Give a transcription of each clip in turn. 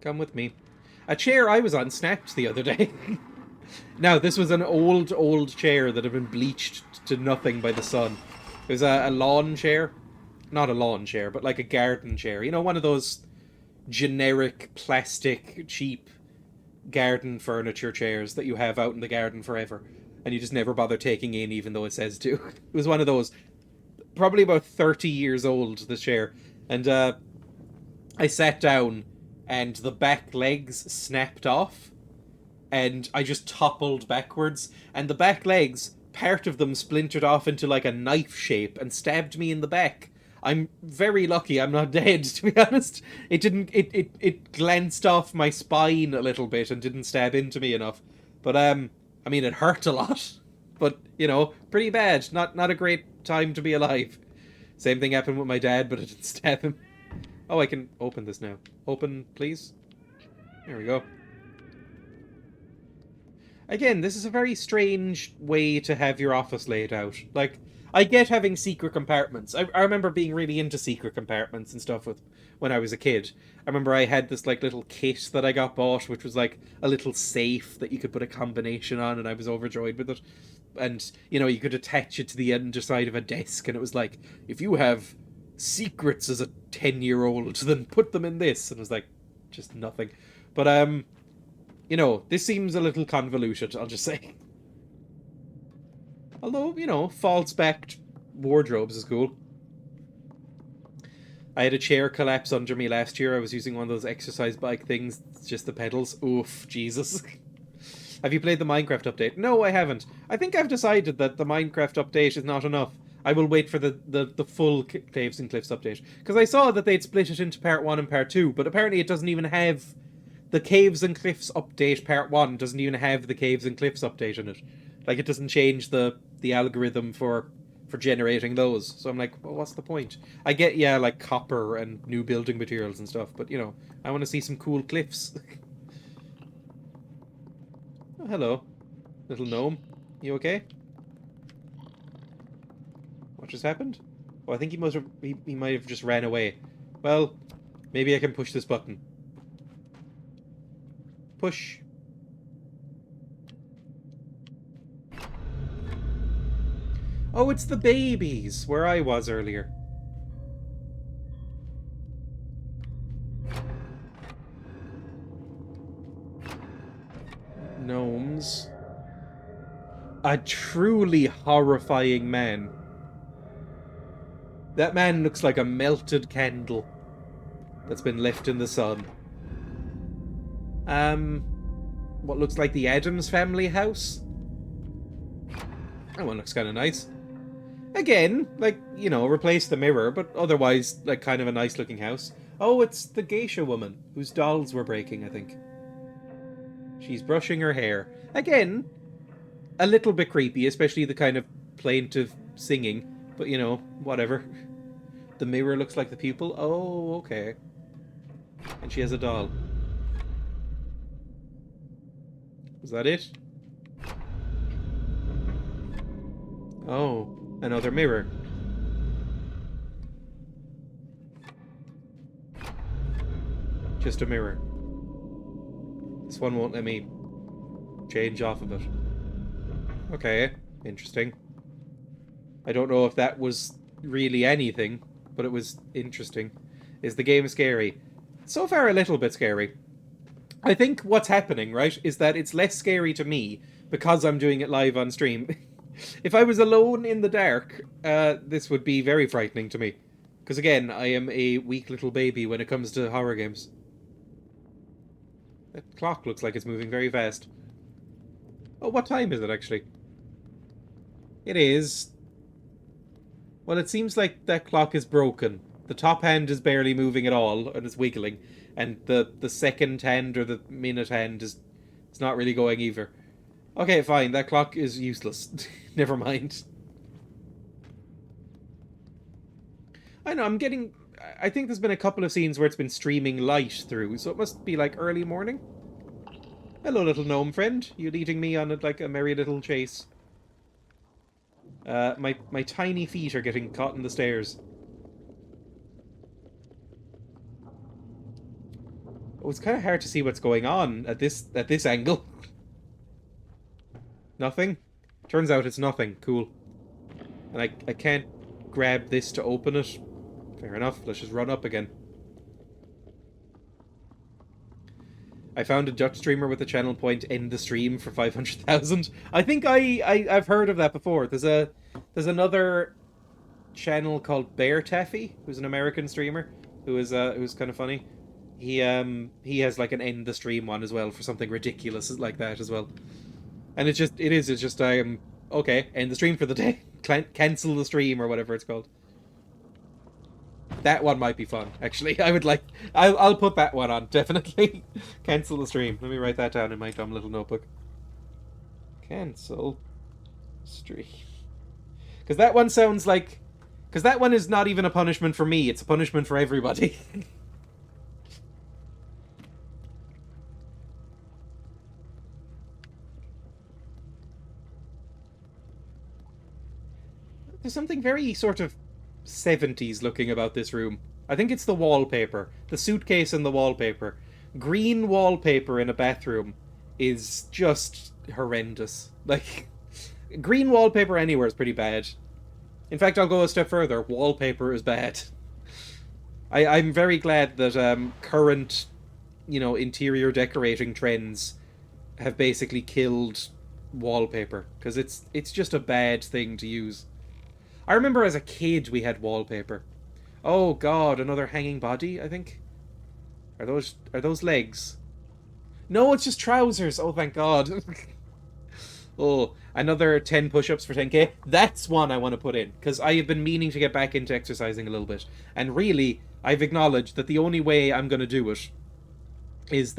Come with me. A chair I was on snapped the other day. Now, this was an old chair that had been bleached to nothing by the sun. It was a lawn chair. Not a lawn chair, but like a garden chair. You know, one of those generic, plastic, cheap garden furniture chairs that you have out in the garden forever. And you just never bother taking in, even though it says to. It was one of those. Probably about 30 years old, this chair. And I sat down, and the back legs snapped off. And I just toppled backwards. And the back legs, part of them splintered off into like a knife shape and stabbed me in the back. I'm very lucky I'm not dead, to be honest. It didn't. It glanced off my spine a little bit and didn't stab into me enough. But I mean, it hurt a lot. But you know, pretty bad. Not a great time to be alive. Same thing happened with my dad, but it didn't stab him. Oh, I can open this now. Open, please. There we go. Again, this is a very strange way to have your office laid out. Like, I get having secret compartments. I remember being really into secret compartments and stuff when I was a kid. I remember I had this like little kit that I got bought, which was like a little safe that you could put a combination on, and I was overjoyed with it. And, you know, you could attach it to the underside of a desk, and it was like, if you have secrets as a 10-year-old, then put them in this. And it was like, just nothing. But, you know, this seems a little convoluted, I'll just say. Although, you know, false-backed wardrobes is cool. I had a chair collapse under me last year. I was using one of those exercise bike things. It's just the pedals. Oof, Jesus. Have you played the Minecraft update? No, I haven't. I think I've decided that the Minecraft update is not enough. I will wait for the full Caves and Cliffs update. Because I saw that they'd split it into Part 1 and Part 2, but apparently it doesn't even have... The Caves and Cliffs update Part 1 doesn't even have the Caves and Cliffs update in it. Like, it doesn't change the algorithm for generating those. So I'm like, well, what's the point? I get, yeah, like copper and new building materials and stuff, but, you know, I want to see some cool cliffs. Oh, hello, little gnome. You okay? What just happened? Oh, I think he might have just ran away. Well, maybe I can push this button. Push. Oh, it's the babies, where I was earlier. Gnomes. A truly horrifying man. That man looks like a melted candle that's been left in the sun. What looks like the Addams family house? That one looks kind of nice. Again, like, you know, replace the mirror, but otherwise, like, kind of a nice looking house. Oh, it's the geisha woman, whose dolls were breaking, I think. She's brushing her hair. Again, a little bit creepy, especially the kind of plaintive singing, but, you know, whatever. The mirror looks like the pupil. Oh, okay. And she has a doll. Is that it? Oh. Another mirror. Just a mirror. This one won't let me change off of it. Okay, interesting. I don't know if that was really anything, but it was interesting. Is the game scary? So far, a little bit scary. I think what's happening, right, is that it's less scary to me because I'm doing it live on stream. If I was alone in the dark, this would be very frightening to me. Because again, I am a weak little baby when it comes to horror games. That clock looks like it's moving very fast. Oh, what time is it actually? It is... Well, it seems like that clock is broken. The top hand is barely moving at all, and it's wiggling. And the second hand, or the minute hand, is... It's not really going either. Okay, fine. That clock is useless. Never mind. I know, I'm getting... I think there's been a couple of scenes where it's been streaming light through, so it must be like early morning. Hello, little gnome friend. You leading me on like a merry little chase. My tiny feet are getting caught in the stairs. Oh, it's kind of hard to see what's going on at this angle. Nothing? Turns out it's nothing. Cool. And I can't grab this to open it. Fair enough. Let's just run up again. I found a Dutch streamer with a channel point end the stream for 500,000. I think I've heard of that before. There's another channel called Bear Taffy, who's an American streamer, who's kind of funny. He has like an end the stream one as well for something ridiculous like that as well. And it's just okay, end the stream for the day. Cancel the stream or whatever it's called. That one might be fun, actually. I'll put that one on, definitely. Cancel the stream. Let me write that down in my dumb little notebook. Cancel stream. Because that one sounds like... Because that one is not even a punishment for me, it's a punishment for everybody. There's something very sort of 70s looking about this room. I think it's the wallpaper. The suitcase and the wallpaper. Green wallpaper in a bathroom is just horrendous. Like, green wallpaper anywhere is pretty bad. In fact, I'll go a step further. Wallpaper is bad. I'm very glad that current, interior decorating trends have basically killed wallpaper. Because it's just a bad thing to use. I remember as a kid we had wallpaper. Oh god, another hanging body, I think. Are those legs? No, it's just trousers. Oh, thank god. Oh, another 10 push-ups for 10k. That's one I want to put in, because I have been meaning to get back into exercising a little bit. And really, I've acknowledged that the only way I'm going to do it is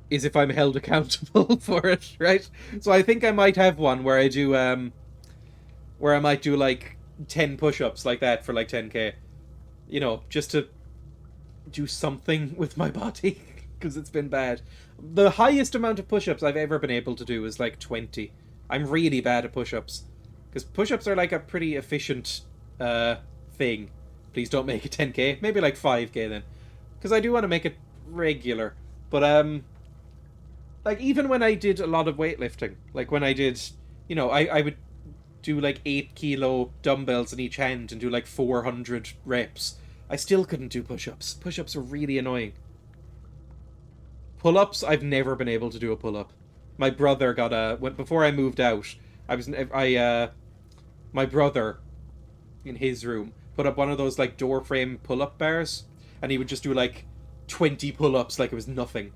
if I'm held accountable for it, right? So I think I might have one where I might do like 10 push-ups like that for like 10k. Just to do something with my body, because it's been bad. The highest amount of push-ups I've ever been able to do is like 20. I'm really bad at push-ups, because push-ups are like a pretty efficient thing. Please don't make it 10k. Maybe like 5k then, because I do want to make it regular. But like even when I did a lot of weightlifting, like when I did, I would do like 8 kilo dumbbells in each hand and do like 400 reps. I still couldn't do push-ups. Push-ups are really annoying. Pull-ups, I've never been able to do a pull-up. My brother before I moved out, my brother, in his room, put up one of those like door frame pull-up bars, and he would just do like 20 pull-ups like it was nothing.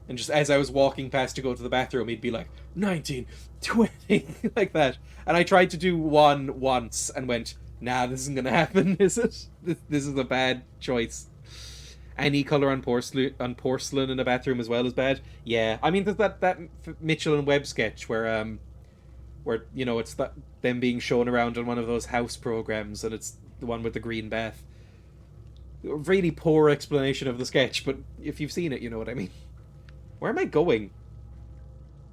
And just as I was walking past to go to the bathroom, he'd be like, 19, 20, like that. And I tried to do one once and went, nah, this isn't going to happen, is it? This is a bad choice. Any colour on porcelain in a bathroom as well is bad. Yeah, I mean, there's that Mitchell and Webb sketch where it's them being shown around on one of those house programs, and it's the one with the green bath. Really poor explanation of the sketch, but if you've seen it, you know what I mean. Where am I going?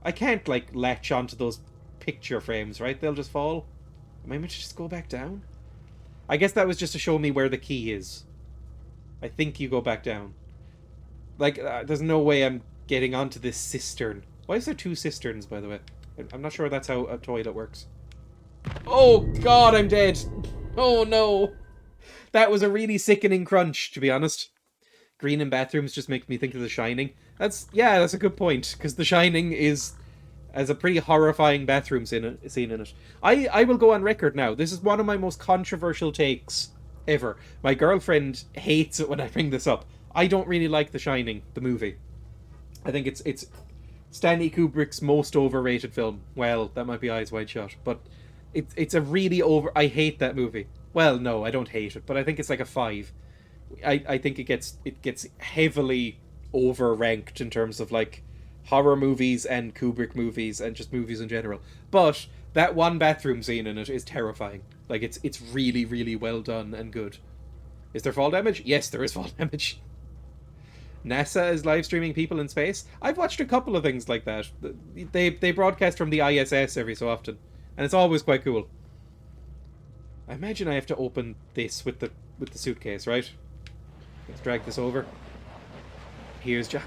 I can't, like, latch onto those picture frames, right? They'll just fall. Am I meant to just go back down? I guess that was just to show me where the key is. I think you go back down. Like, there's no way I'm getting onto this cistern. Why is there 2 cisterns, by the way? I'm not sure that's how a toilet works. Oh, God, I'm dead. Oh, no. That was a really sickening crunch, to be honest. Green in bathrooms just makes me think of The Shining. That's a good point, because The Shining has a pretty horrifying bathroom scene in it. I will go on record now. This is one of my most controversial takes ever. My girlfriend hates it when I bring this up. I don't really like The Shining, the movie. I think it's Stanley Kubrick's most overrated film. Well, that might be Eyes Wide Shut, but it's a really I hate that movie. Well, no, I don't hate it, but I think it's like a 5. I think it gets heavily over-ranked in terms of like horror movies and Kubrick movies and just movies in general. But that one bathroom scene in it is terrifying. Like it's really, really well done and good. Is there fall damage? Yes, there is fall damage. NASA is live streaming people in space. I've watched a couple of things like that. They broadcast from the ISS every so often, and it's always quite cool. I imagine I have to open this with the suitcase, right? Let's drag this over. Here's Johnny.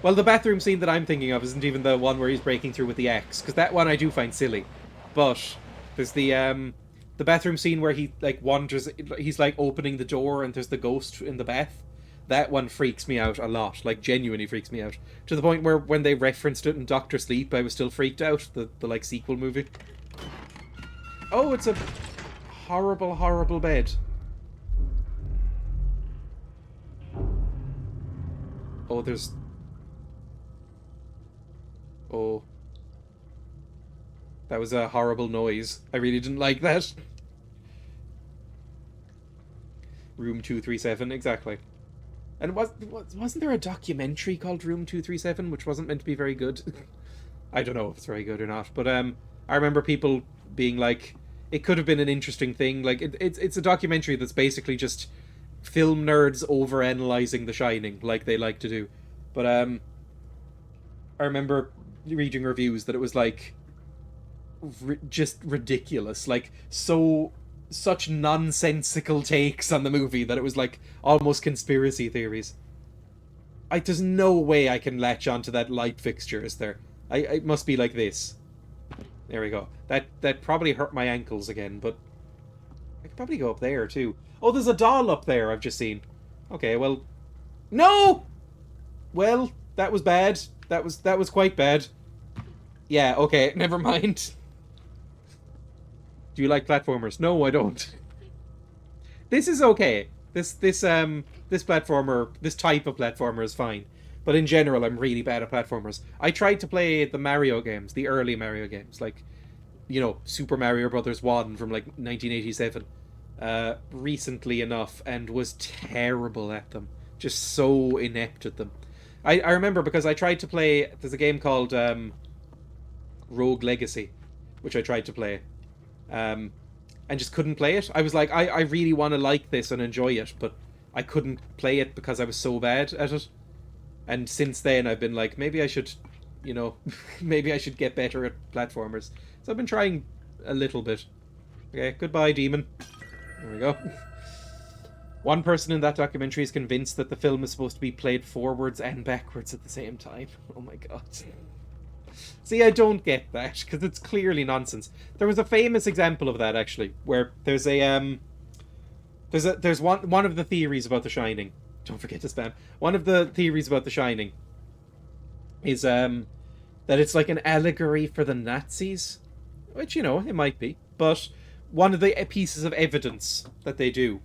Well, the bathroom scene that I'm thinking of isn't even the one where he's breaking through with the axe, because that one I do find silly. But there's the bathroom scene where he like wanders. He's like opening the door and there's the ghost in the bath. That one freaks me out a lot. Like genuinely freaks me out to the point where when they referenced it in Doctor Sleep, I was still freaked out. The like sequel movie. Oh, it's a horrible, horrible bed. Oh, there's... Oh. That was a horrible noise. I really didn't like that. Room 237, exactly. And wasn't there a documentary called Room 237, which wasn't meant to be very good? I don't know if it's very good or not, but I remember people being like, it could have been an interesting thing. Like, it's a documentary that's basically just film nerds overanalyzing The Shining, like they like to do. But I remember reading reviews that it was like just ridiculous, like such nonsensical takes on the movie that it was like almost conspiracy theories. There's no way I can latch onto that light fixture, is there? It must be like this. There we go. That probably hurt my ankles again, but I could probably go up there too. Oh, there's a doll up there I've just seen. Okay, well... No! Well, that was bad. That was quite bad. Yeah, okay, never mind. Do you like platformers? No, I don't. This is okay. This platformer, this type of platformer is fine. But in general, I'm really bad at platformers. I tried to play the Mario games, the early Mario games, like, you know, Super Mario Brothers 1 from like 1987. Recently enough, and was terrible at them. Just so inept at them. I remember because I tried to play... There's a game called Rogue Legacy, which I tried to play. And just couldn't play it. I was like, I really want to like this and enjoy it, but I couldn't play it because I was so bad at it. And since then, I've been like, maybe I should, you know, maybe I should get better at platformers. So I've been trying a little bit. Okay, goodbye, demon. There we go. One person in that documentary is convinced that the film is supposed to be played forwards and backwards at the same time. Oh my god. See, I don't get that, because it's clearly nonsense. There was a famous example of that, actually, where there's one of the theories about The Shining. Don't forget to spam. One of the theories about The Shining is that it's like an allegory for the Nazis, which, you know, it might be, but one of the pieces of evidence that they do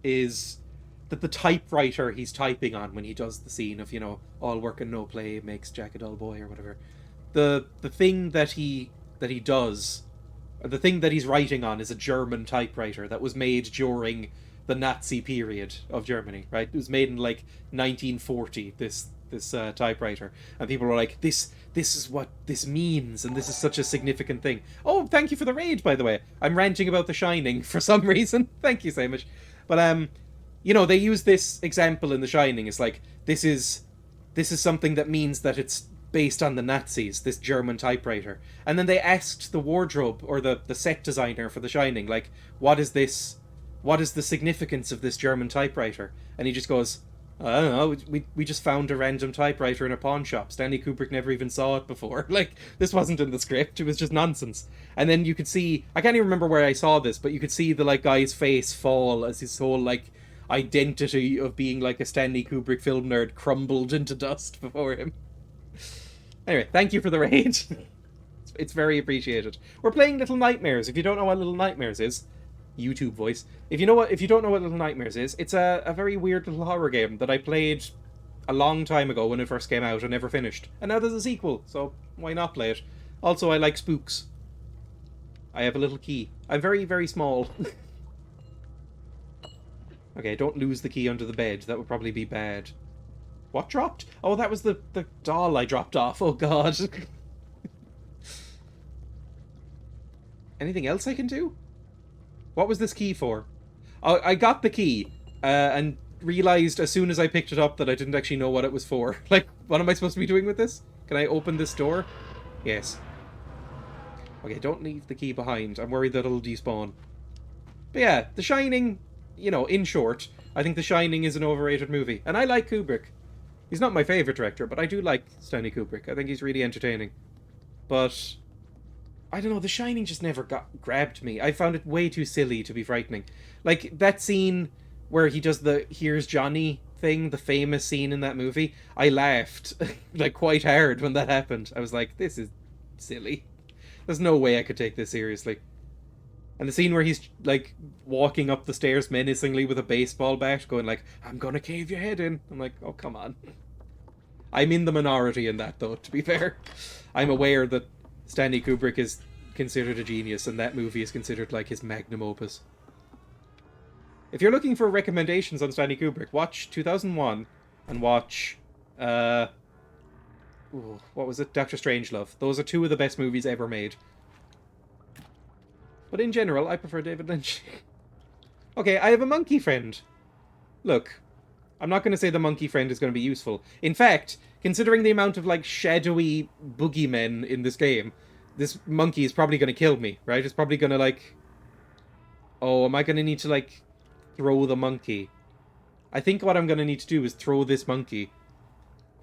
is that the typewriter he's typing on when he does the scene of, you know, all work and no play makes Jack a dull boy or whatever, the thing that he does, the thing that he's writing on, is a German typewriter that was made during the Nazi period of Germany, right? It was made in like 1940, this typewriter, and people were like, this is what this means, and this is such a significant thing. Oh, thank you for the raid, by the way. I'm ranting about The Shining for some reason. Thank you so much. But you know, they use this example in The Shining. It's like, this is something that means that it's based on the Nazis, this German typewriter. And then they asked the wardrobe or the set designer for The Shining, like, what is the significance of this German typewriter? And he just goes, I don't know, we just found a random typewriter in a pawn shop. Stanley Kubrick never even saw it before. Like, this wasn't in the script, it was just nonsense. And then you could see, I can't even remember where I saw this, but you could see the like guy's face fall as his whole like identity of being like a Stanley Kubrick film nerd crumbled into dust before him. Anyway, thank you for the raid. It's very appreciated. We're playing Little Nightmares. If you don't know what Little Nightmares is, YouTube voice. If you don't know what Little Nightmares is, it's a very weird little horror game that I played a long time ago when it first came out and never finished. And now there's a sequel, so why not play it? Also, I like spooks. I have a little key. I'm very, very small. Okay, don't lose the key under the bed. That would probably be bad. What dropped? Oh, that was the doll I dropped off. Oh, God. Anything else I can do? What was this key for? Oh, I got the key, and realized as soon as I picked it up that I didn't actually know what it was for. Like, what am I supposed to be doing with this? Can I open this door? Yes. Okay, don't leave the key behind. I'm worried that it'll despawn. But yeah, The Shining you know, in short, I think The Shining is an overrated movie. And I like Kubrick. He's not my favourite director, but I do like Stanley Kubrick. I think he's really entertaining. But I don't know, The Shining just never grabbed me. I found it way too silly to be frightening. Like, that scene where he does the "Here's Johnny" thing, the famous scene in that movie, I laughed, like, quite hard when that happened. I was like, this is silly. There's no way I could take this seriously. And the scene where he's, like, walking up the stairs menacingly with a baseball bat, going like, "I'm gonna cave your head in." I'm like, oh, come on. I'm in the minority in that, though, to be fair. I'm aware that Stanley Kubrick is considered a genius, and that movie is considered like his magnum opus. If you're looking for recommendations on Stanley Kubrick, watch 2001 and watch, what was it? Doctor Strangelove. Those are two of the best movies ever made. But in general, I prefer David Lynch. Okay, I have a monkey friend. Look, I'm not going to say the monkey friend is going to be useful. In fact, considering the amount of, like, shadowy boogeymen in this game, this monkey is probably going to kill me, right? It's probably going to, like... Oh, am I going to need to, like, throw the monkey? I think what I'm going to need to do is throw this monkey,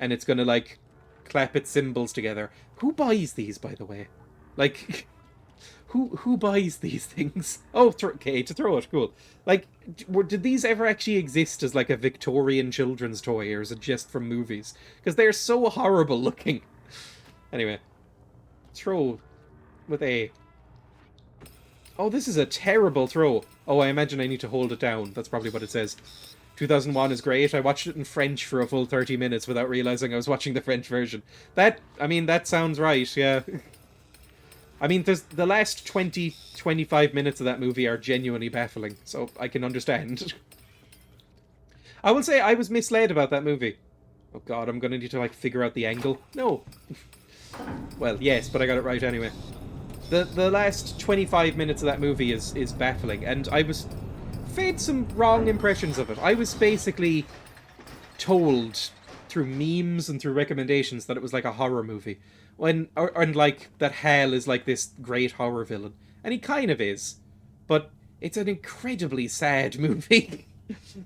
and it's going to, like, clap its cymbals together. Who buys these, by the way? Like... Who buys these things? Oh, okay, to throw it, cool. Like, did these ever actually exist as, like, a Victorian children's toy, or is it just from movies? Because they're so horrible looking. Anyway. Throw with A. Oh, this is a terrible throw. Oh, I imagine I need to hold it down. That's probably what it says. 2001 is great. I watched it in French for a full 30 minutes without realizing I was watching the French version. That sounds right, yeah. I mean, there's the last 25 minutes of that movie are genuinely baffling, so I can understand. I will say I was misled about that movie. Oh god, I'm gonna need to, like, figure out the angle. No. Well, yes, but I got it right anyway. The last 25 minutes of that movie is baffling, and I was fed some wrong impressions of it. I was basically told through memes and through recommendations that it was like a horror movie. And like, that Hal is like this great horror villain. And he kind of is. But it's an incredibly sad movie.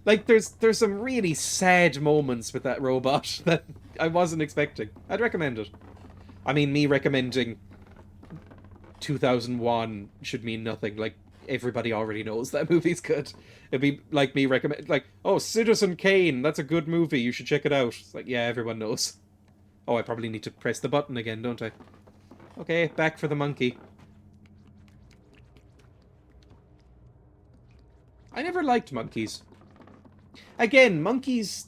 Like, there's some really sad moments with that robot that I wasn't expecting. I'd recommend it. I mean, me recommending 2001 should mean nothing. Like, everybody already knows that movie's good. It'd be like me recommend, like, oh, Citizen Kane, that's a good movie, you should check it out. It's like, yeah, everyone knows. Oh, I probably need to press the button again, don't I? Okay, back for the monkey. I never liked monkeys. Again, monkeys...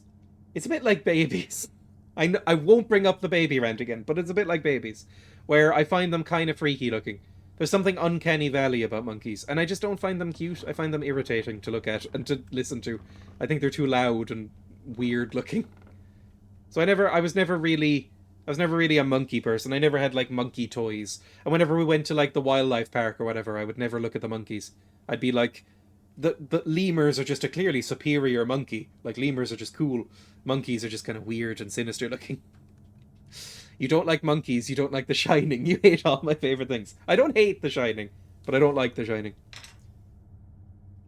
It's a bit like babies. I won't bring up the baby rant again, but it's a bit like babies. Where I find them kind of freaky looking. There's something uncanny valley about monkeys, and I just don't find them cute. I find them irritating to look at and to listen to. I think they're too loud and weird looking. So I was never really a monkey person. I never had, like, monkey toys. And whenever we went to, like, the wildlife park or whatever, I would never look at the monkeys. I'd be like, the lemurs are just a clearly superior monkey. Like, lemurs are just cool. Monkeys are just kind of weird and sinister looking. You don't like monkeys, you don't like The Shining. You hate all my favorite things. I don't hate The Shining, but I don't like The Shining.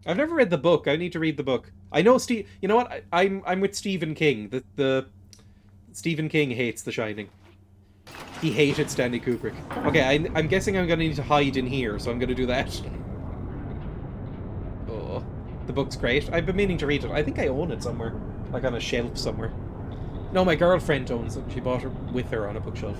I've never read the book. I need to read the book. I know you know what? I'm with Stephen King. The Stephen King hates The Shining. He hated Stanley Kubrick. Okay, I'm guessing I'm going to need to hide in here, so I'm going to do that. Oh, the book's great. I've been meaning to read it. I think I own it somewhere. Like on a shelf somewhere. No, my girlfriend owns it. She bought it with her on a bookshelf.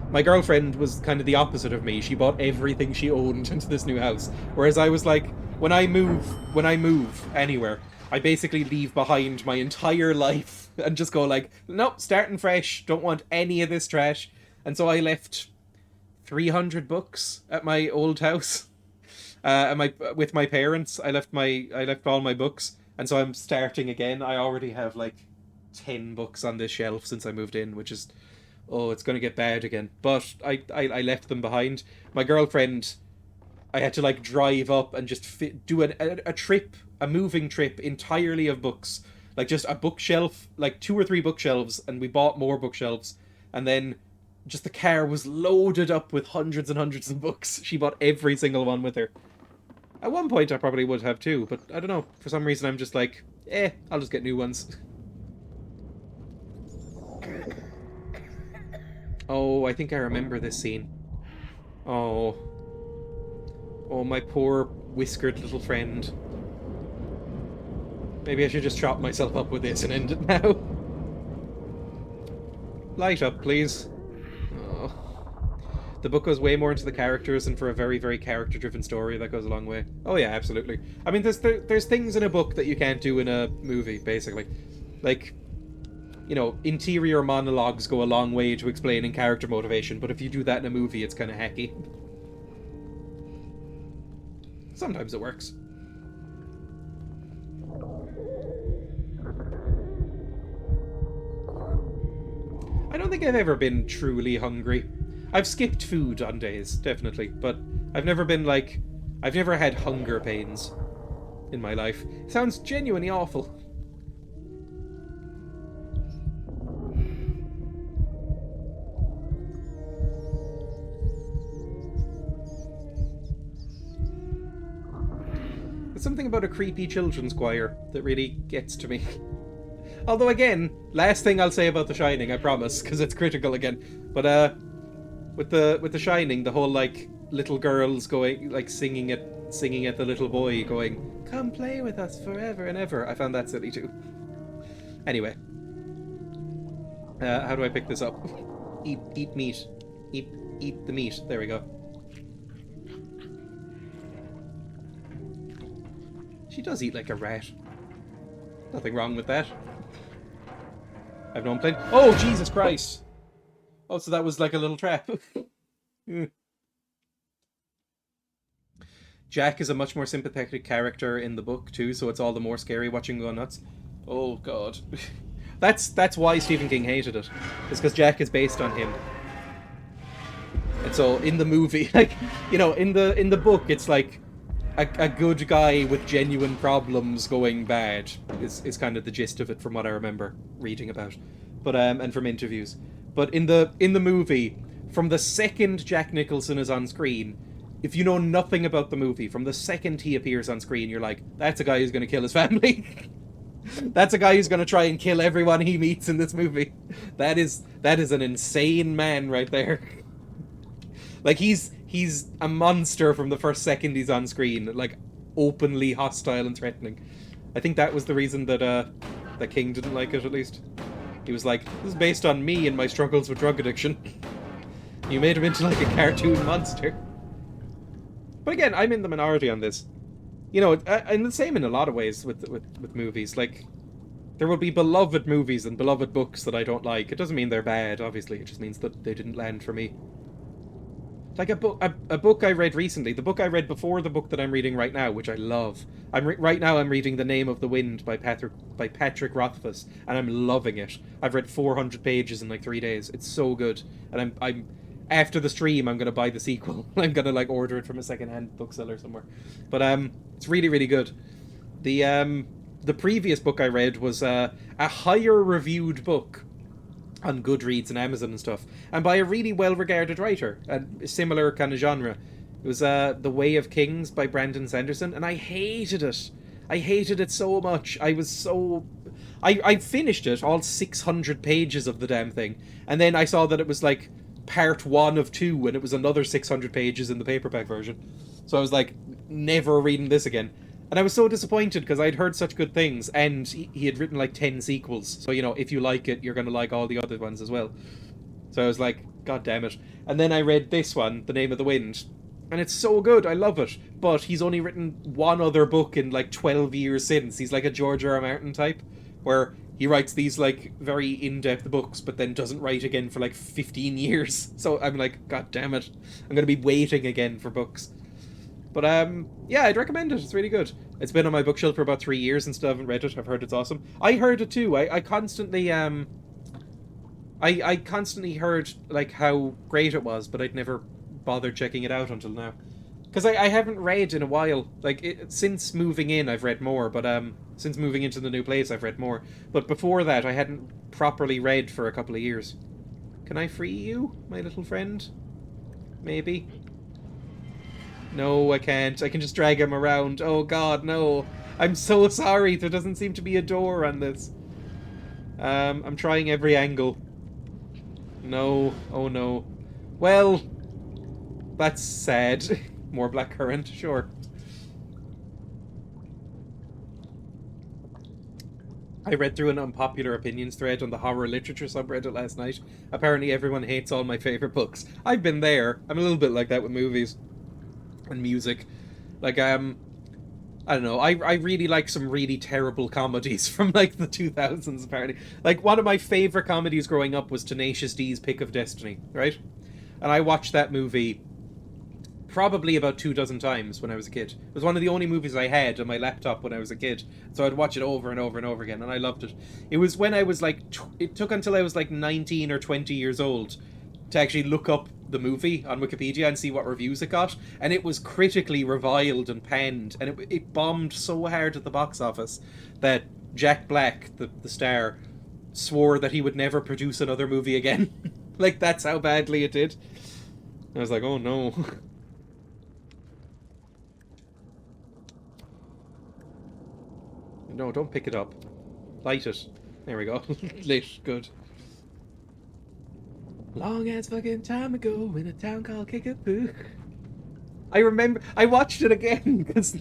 My girlfriend was kind of the opposite of me. She bought everything she owned into this new house. Whereas I was like, when I move anywhere, I basically leave behind my entire life and just go like, nope, starting fresh, don't want any of this trash. And so I left 300 books at my old house. With my parents. I left all my books, and so I'm starting again. I already have like 10 books on this shelf since I moved in, which is, oh, it's gonna get bad again. But I left them behind. My girlfriend, I had to like drive up and just do a trip, a moving trip entirely of books. Like just a bookshelf, like 2 or 3 bookshelves, and we bought more bookshelves, and then just the car was loaded up with hundreds and hundreds of books. She bought every single one with her. At one point I probably would have too, but I don't know. For some reason I'm just like, I'll just get new ones. Oh, I think I remember this scene. Oh. Oh, my poor whiskered little friend. Maybe I should just chop myself up with this and end it now. Light up, please. Oh. The book goes way more into the characters, and for a very, very character-driven story, that goes a long way. Oh yeah, absolutely. I mean, there's things in a book that you can't do in a movie, basically. Like, you know, interior monologues go a long way to explaining character motivation, but if you do that in a movie, it's kind of hacky. Sometimes it works. I don't think I've ever been truly hungry. I've skipped food on days, definitely, but I've never been like... I've never had hunger pains in my life. It sounds genuinely awful. There's something about a creepy children's choir that really gets to me. Although again, last thing I'll say about The Shining, I promise, because it's critical again. But with The Shining, the whole like little girls going like singing at the little boy going, "Come play with us forever and ever." I found that silly too. Anyway, how do I pick this up? Eat meat. Eat the meat. There we go. She does eat like a rat. Nothing wrong with that. I've known plenty. Oh, Jesus Christ! Oh, so that was like a little trap. Jack is a much more sympathetic character in the book too, so it's all the more scary watching go nuts. Oh God, that's why Stephen King hated it. It's because Jack is based on him, and so in the movie, like you know, in the book, it's like a good guy with genuine problems going bad is kind of the gist of it from what I remember reading about, but and from interviews. But in the movie, from the second Jack Nicholson is on screen, if you know nothing about the movie, from the second he appears on screen, you're like, that's a guy who's going to kill his family. That's a guy who's going to try and kill everyone he meets in this movie. That is an insane man right there. Like he's a monster from the first second he's on screen, like openly hostile and threatening. I think that was the reason that that King didn't like it, at least. He was like, this is based on me and my struggles with drug addiction. You made him into like a cartoon monster. But again, I'm in the minority on this. You know, and the same in a lot of ways with movies. Like, there will be beloved movies and beloved books that I don't like. It doesn't mean they're bad, obviously. It just means that they didn't land for me. Like a book I read recently, the book I read before the book that I'm reading right now, which I love. Right now I'm reading The Name of the Wind by Patrick Rothfuss, and I'm loving it. I've read 400 pages in like 3 days. It's so good. And I'm after the stream, I'm going to buy the sequel. I'm going to like order it from a secondhand bookseller somewhere. But it's really, really good. The previous book I read was a higher reviewed book on Goodreads and Amazon and stuff, and by a really well-regarded writer, a similar kind of genre. It was The Way of Kings by Brandon Sanderson, and I hated it. I hated it so much. I finished it, all 600 pages of the damn thing, and then I saw that it was like part 1 of 2, and it was another 600 pages in the paperback version. So I was like, never reading this again. And I was so disappointed because I'd heard such good things, and he had written like 10 sequels. So, you know, if you like it, you're going to like all the other ones as well. So I was like, God damn it. And then I read this one, The Name of the Wind, and it's so good. I love it. But he's only written one other book in like 12 years since. He's like a George R. R. Martin type, where he writes these like very in-depth books, but then doesn't write again for like 15 years. So I'm like, God damn it. I'm going to be waiting again for books. But yeah, I'd recommend it. It's really good. It's been on my bookshelf for about 3 years and still haven't read it. I've heard it's awesome. I heard it too. I constantly I constantly heard like how great it was, but I'd never bothered checking it out until now. Because I haven't read in a while. Like since moving in, I've read more. But since moving into the new place, I've read more. But before that, I hadn't properly read for a couple of years. Can I free you, my little friend? Maybe. No, I can't. I can just drag him around. Oh god, no. I'm so sorry. There doesn't seem to be a door on this. I'm trying every angle. No. Oh no. Well, that's sad. More blackcurrant, sure. I read through an unpopular opinions thread on the horror literature subreddit last night. Apparently everyone hates all my favorite books. I've been there. I'm a little bit like that with movies and music. Like, I don't know. I really like some really terrible comedies from like the 2000s. Apparently, like one of my favorite comedies growing up was Tenacious D's Pick of Destiny, right? And I watched that movie probably about 2 dozen times when I was a kid. It was one of the only movies I had on my laptop when I was a kid, so I'd watch it over and over and over again, and I loved it. It was when I was like, it took until I was like 19 or 20 years old to actually look up the movie on Wikipedia and see what reviews it got, and it was critically reviled and panned, and it bombed so hard at the box office that Jack Black, the star, swore that he would never produce another movie again. Like, that's how badly it did. I was like, oh no. No, don't pick it up. Light it. There we go. Lit. Good. Long as fucking time ago in a town called Kickapoo. I remember... I watched it again, because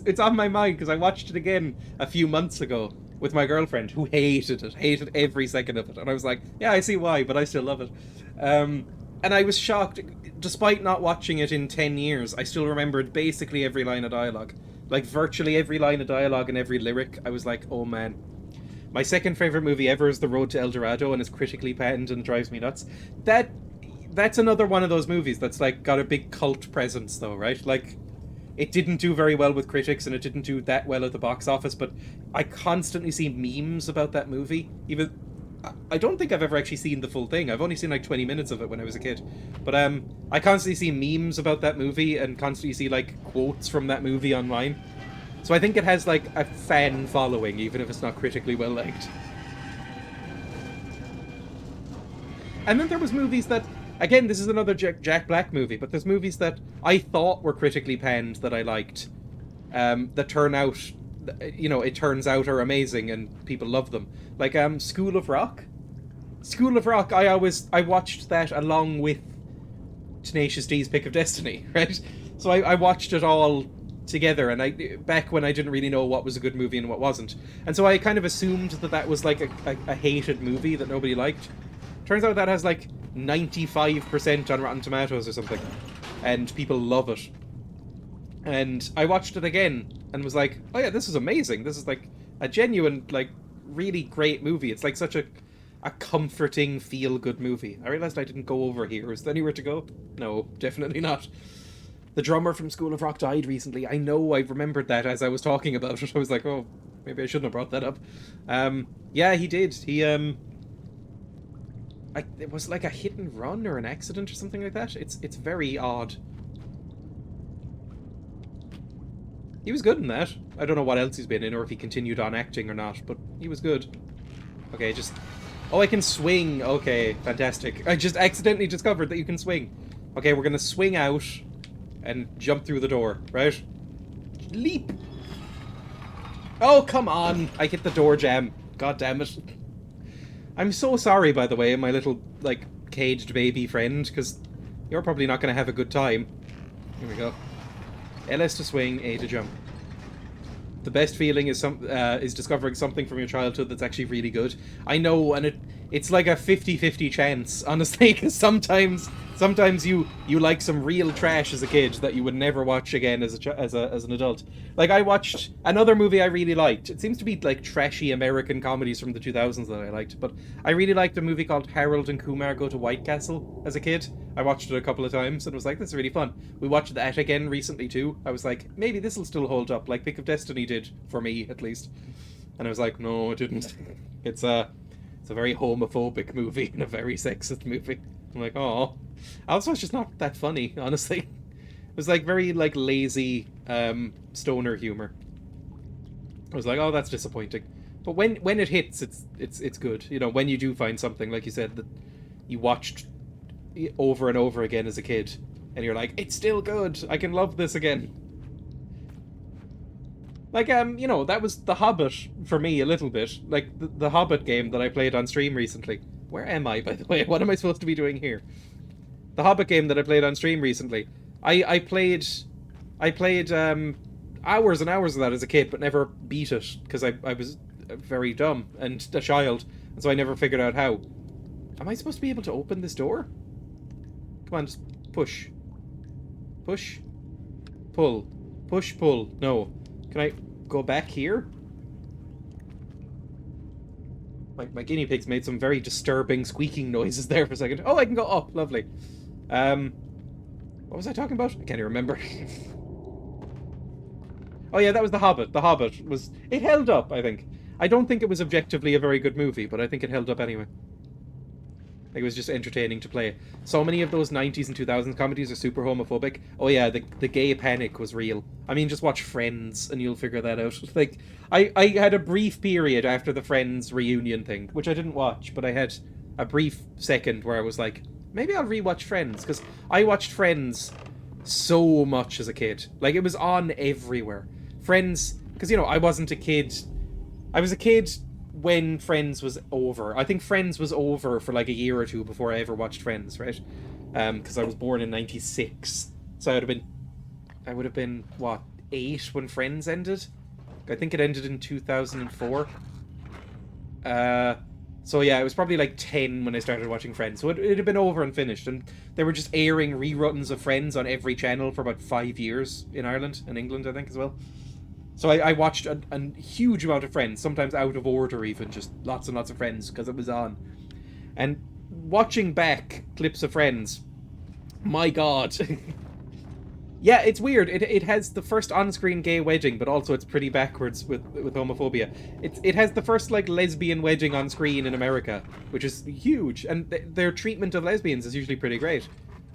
it's on my mind, because I watched it again a few months ago with my girlfriend, who hated it. Hated every second of it. And I was like, yeah, I see why, but I still love it. And I was shocked. Despite not watching it in 10 years, I still remembered basically every line of dialogue. Like, virtually every line of dialogue and every lyric. I was like, oh man. My second favourite movie ever is The Road to El Dorado, and is critically panned and drives me nuts. That's another one of those movies that's, like, got a big cult presence, though, right? Like, it didn't do very well with critics, and it didn't do that well at the box office, but I constantly see memes about that movie. Even... I don't think I've ever actually seen the full thing. I've only seen like 20 minutes of it when I was a kid. But I constantly see memes about that movie and constantly see like quotes from that movie online. So I think it has like a fan following, even if it's not critically well liked. And then there was movies that, again, this is another Jack Black movie, but there's movies that I thought were critically panned that I liked, that turn out, you know, it turns out are amazing and people love them. Like School of Rock. School of Rock, I watched that along with Tenacious D's Pick of Destiny, right? So I watched it all together, and back when I didn't really know what was a good movie and what wasn't. And so I kind of assumed that was like a hated movie that nobody liked. Turns out that has like 95% on Rotten Tomatoes or something, and people love it. And I watched it again and was like, oh yeah, this is amazing. This is like a genuine, like, really great movie. It's like such a comforting, feel-good movie. I realized I didn't go over here. Is there anywhere to go? No, definitely not. The drummer from School of Rock died recently. I know, I remembered that as I was talking about it. I was like, oh, maybe I shouldn't have brought that up. Yeah, he did. He, it was like a hit and run or an accident or something like that. It's very odd. He was good in that. I don't know what else he's been in, or if he continued on acting or not, but he was good. Okay, just... Oh, I can swing. Okay, fantastic. I just accidentally discovered that you can swing. Okay, we're gonna swing out and jump through the door, right? Leap! Oh, come on! I hit the door jam. God damn it. I'm so sorry, by the way, my little, like, caged baby friend, because you're probably not gonna have a good time. Here we go. LS to swing, A to jump. The best feeling is discovering something from your childhood that's actually really good. I know, and it's like a 50-50 chance, honestly, because sometimes you like some real trash as a kid that you would never watch again as an adult. Like, I watched another movie I really liked. It seems to be like trashy American comedies from the 2000s that I liked, but I really liked a movie called Harold and Kumar Go to White Castle as a kid. I watched it a couple of times and was like, this is really fun. We watched that again recently too. I was like, maybe this will still hold up, like Pick of Destiny did, for me at least. And I was like, no, it didn't. It's a very homophobic movie and a very sexist movie. I'm like, oh. Also, it's just not that funny, honestly. It was like very like lazy stoner humor. I was like, oh, that's disappointing. But when it hits, it's good. You know, when you do find something, like you said, that you watched over and over again as a kid, and you're like, it's still good. I can love this again. Like, you know, that was The Hobbit for me a little bit. Like, the Hobbit game that I played on stream recently. Where am I, by the way? What am I supposed to be doing here? The Hobbit game that I played on stream recently. I played hours and hours of that as a kid, but never beat it, because I was very dumb and a child, and so I never figured out how. Am I supposed to be able to open this door? Come on, just push. Push. Pull. Push, pull. No. Can I go back here? My guinea pigs made some very disturbing squeaking noises there for a second. Oh, I can go up. Lovely. What was I talking about? I can't even remember. Oh yeah, that was The Hobbit. The Hobbit was... It held up, I think. I don't think it was objectively a very good movie, but I think it held up anyway. Like, it was just entertaining to play. So many of those 90s and 2000s comedies are super homophobic. Oh yeah, the gay panic was real. I mean, just watch Friends and you'll figure that out. Like, I had a brief period after the Friends reunion thing, which I didn't watch, but I had a brief second where I was like, maybe I'll rewatch Friends, because I watched Friends so much as a kid. Like, it was on everywhere. Friends, because, you know, I wasn't a kid. I was a kid when Friends was over. I think Friends was over for like a year or two before I ever watched Friends, right? Because I was born in '96, so I would have been what, 8 when Friends ended. I think it ended in 2004. So yeah, it was probably like 10 when I started watching Friends. So it had been over and finished, and they were just airing reruns of Friends on every channel for about 5 years in Ireland and England, I think, as well. So I watched a huge amount of Friends, sometimes out of order even, just lots and lots of Friends, because it was on. And watching back clips of Friends, my god. Yeah, it's weird. It has the first on-screen gay wedding, but also it's pretty backwards with homophobia. It has the first, like, lesbian wedding on screen in America, which is huge, and their treatment of lesbians is usually pretty great.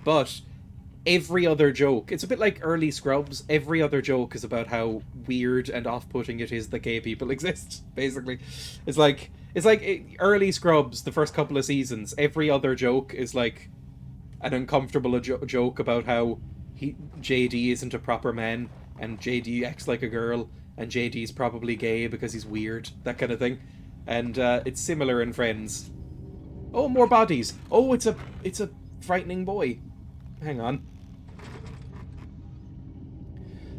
But every other joke, it's a bit like early Scrubs, every other joke is about how weird and off-putting it is that gay people exist, basically. It's like early Scrubs, the first couple of seasons, every other joke is like an uncomfortable joke about how JD isn't a proper man, and JD acts like a girl, and JD's probably gay because he's weird, that kind of thing. And it's similar in Friends. Oh, more bodies. Oh, it's a frightening boy. Hang on.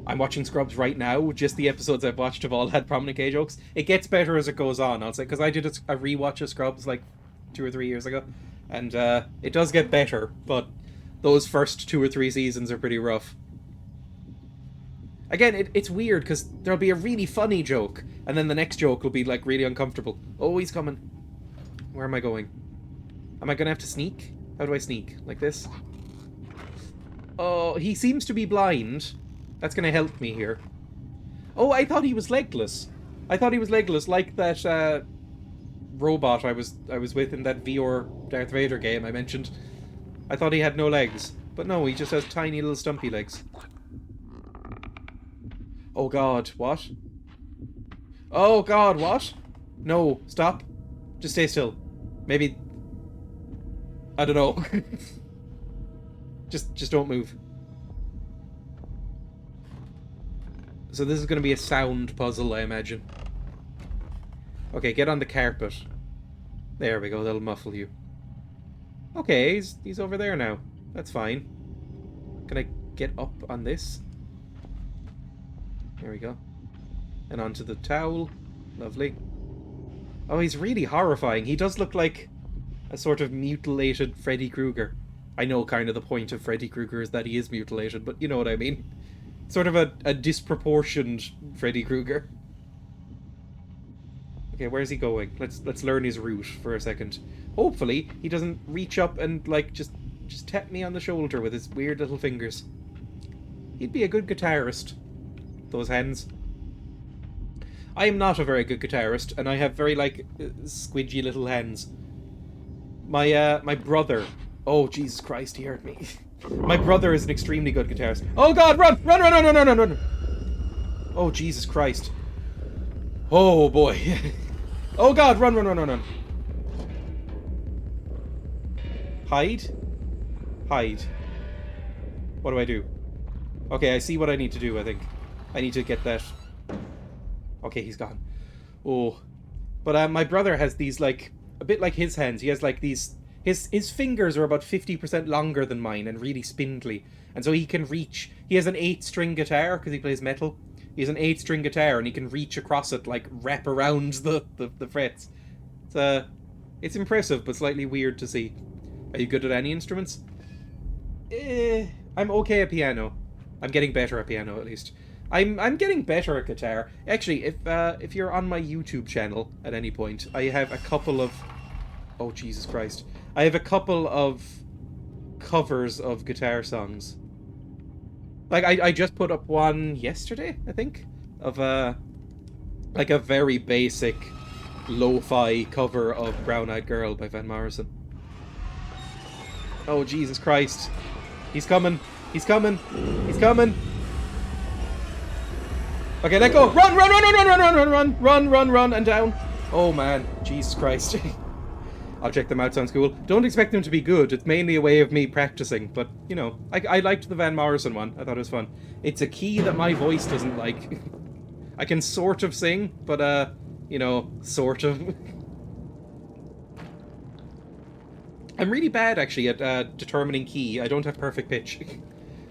I'm watching Scrubs right now. Just the episodes I've watched have all had prominent gay jokes. It gets better as it goes on, I'll say, because I did a rewatch of Scrubs like 2 or 3 years ago, and it does get better, but those first 2 or 3 seasons are pretty rough. Again, it's weird, because there'll be a really funny joke, and then the next joke will be, like, really uncomfortable. Oh, he's coming. Where am I going? Am I going to have to sneak? How do I sneak? Like this? Oh, he seems to be blind. That's going to help me here. Oh, I thought he was legless. I thought he was legless, like that robot I was with in that VR Darth Vader game I mentioned. I thought he had no legs. But no, he just has tiny little stumpy legs. Oh god, what? Oh god, what? No, stop. Just stay still. Maybe... I don't know. Just don't move. So this is going to be a sound puzzle, I imagine. Okay, get on the carpet. There we go, that'll muffle you. Okay, he's over there now. That's fine. Can I get up on this? There we go. And onto the towel. Lovely. Oh, he's really horrifying. He does look like a sort of mutilated Freddy Krueger. I know kind of the point of Freddy Krueger is that he is mutilated, but you know what I mean. Sort of a disproportioned Freddy Krueger. Okay, where's he going? Let's learn his route for a second. Hopefully, he doesn't reach up and, like, just tap me on the shoulder with his weird little fingers. He'd be a good guitarist. Those hands. I am not a very good guitarist, and I have very, like, squidgy little hands. My brother... Oh, Jesus Christ, he hurt me. My brother is an extremely good guitarist. Oh god, run! Run, run, run, run, run, run! Oh, Jesus Christ. Oh, boy. Oh god, run, run, run, run, run. Hide? Hide. What do I do? Okay, I see what I need to do, I think. I need to get that... Okay, he's gone. Oh. But my brother has these, like... A bit like his hands. He has, like, these... His fingers are about 50% longer than mine and really spindly. And so he can reach... He has an 8-string guitar, because he plays metal. He has an 8-string guitar, and he can reach across it, like, wrap around the frets. It's impressive, but slightly weird to see. Are you good at any instruments? I'm okay at piano. I'm getting better at piano, at least. I'm getting better at guitar. Actually, if you're on my YouTube channel at any point, I have a couple of... Oh, Jesus Christ. I have a couple of covers of guitar songs. Like, I just put up one yesterday, I think, of like a very basic lo-fi cover of Brown Eyed Girl by Van Morrison. Oh, Jesus Christ. He's coming. He's coming. He's coming. Okay, let go. Run, run, run, run, run, run, run, run, run, run, run, run, and down. Oh, man. Jesus Christ. I'll check them out, sounds cool. Don't expect them to be good. It's mainly a way of me practicing. But, you know, I liked the Van Morrison one. I thought it was fun. It's a key that my voice doesn't like. I can sort of sing, but, you know, sort of. I'm really bad, actually, at determining key. I don't have perfect pitch.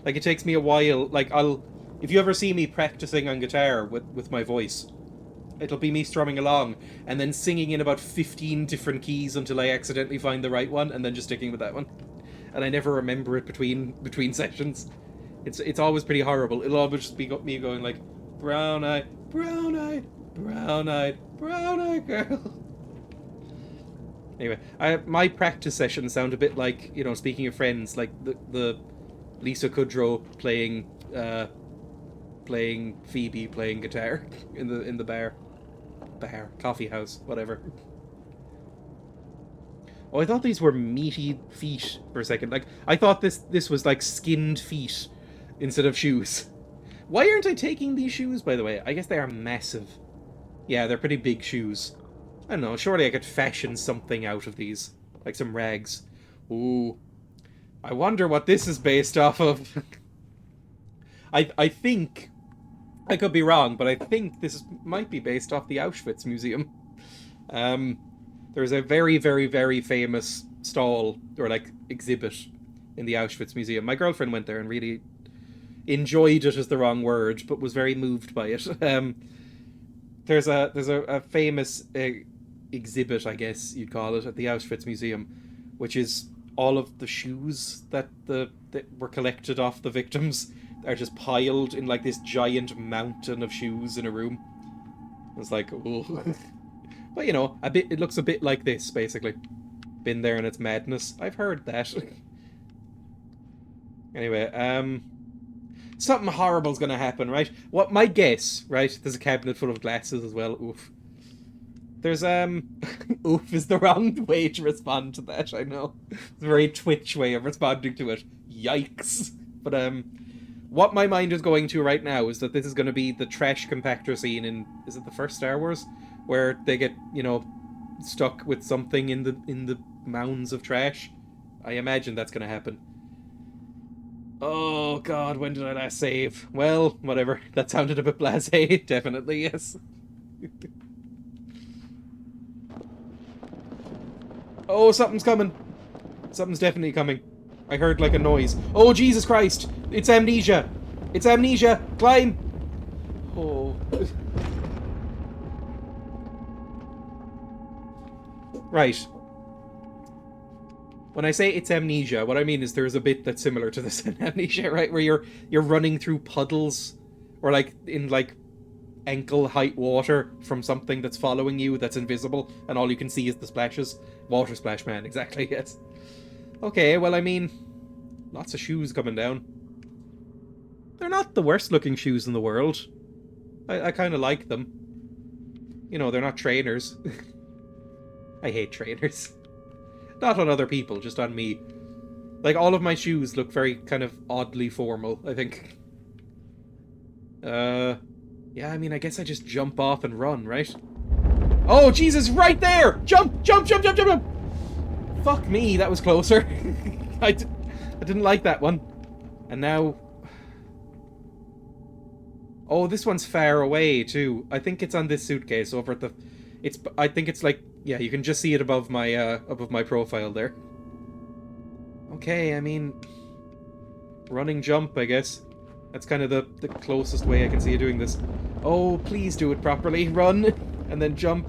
Like, it takes me a while. Like, if you ever see me practicing on guitar with my voice, it'll be me strumming along and then singing in about 15 different keys until I accidentally find the right one and then just sticking with that one. And I never remember it between sessions. It's always pretty horrible. It'll always just be me going like, brown-eyed, brown-eyed, brown-eyed, brown-eyed girl. Anyway, my practice sessions sound a bit like, you know, speaking of Friends, like the Lisa Kudrow playing Phoebe playing guitar in the bar, coffee house, whatever. Oh, I thought these were meaty feet for a second. Like, I thought this was like skinned feet instead of shoes. Why aren't I taking these shoes, by the way? I guess they are massive. Yeah, they're pretty big shoes. I don't know, surely I could fashion something out of these. Like some rags. Ooh. I wonder what this is based off of. I think... I could be wrong, but I think this might be based off the Auschwitz Museum. There's a very, very, very famous stall, or like exhibit, in the Auschwitz Museum. My girlfriend went there and really enjoyed it is the wrong word, but was very moved by it. There's a famous exhibit, I guess you'd call it, at the Auschwitz Museum, which is all of the shoes that were collected off the victims are just piled in like this giant mountain of shoes in a room. It's like, oh. But you know, it looks a bit like this, basically. Been there in its madness. I've heard that. Anyway, something horrible's gonna happen, right? What my guess, right? There's a cabinet full of glasses as well. Oof. There's oof is the wrong way to respond to that, I know. It's a very Twitch way of responding to it. Yikes. But what my mind is going to right now is that this is going to be the trash compactor scene in, is it the first Star Wars? Where they get, you know, stuck with something in the mounds of trash. I imagine that's going to happen. Oh god, when did I last save? Well, whatever. That sounded a bit blasé. Definitely, yes. Oh, something's coming. Something's definitely coming. I heard like a noise. Oh, Jesus Christ! It's amnesia! It's amnesia! Climb! Oh. Right. When I say it's amnesia, what I mean is there's a bit that's similar to this in amnesia, right? Where you're running through puddles, or like in like ankle-height water from something that's following you that's invisible, and all you can see is the splashes. Water splash man, exactly, yes. Okay, well, I mean, lots of shoes coming down. They're not the worst looking shoes in the world. I kind of like them. You know, they're not trainers. I hate trainers. Not on other people, just on me. Like, all of my shoes look very kind of oddly formal, I think. Yeah, I mean, I guess I just jump off and run, right? Oh, Jesus, right there! Jump, jump, jump, jump, jump, jump! Fuck me, that was closer. I didn't like that one. And now... Oh, this one's far away, too. I think it's on this suitcase over at the... I think it's like... Yeah, you can just see it above my profile there. Okay, I mean... Running jump, I guess. That's kind of the closest way I can see you doing this. Oh, please do it properly. Run, and then jump.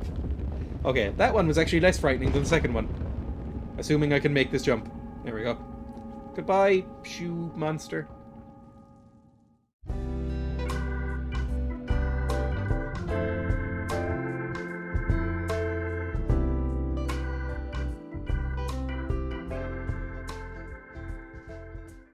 Okay, that one was actually less frightening than the second one. Assuming I can make this jump. There we go. Goodbye, shoe monster.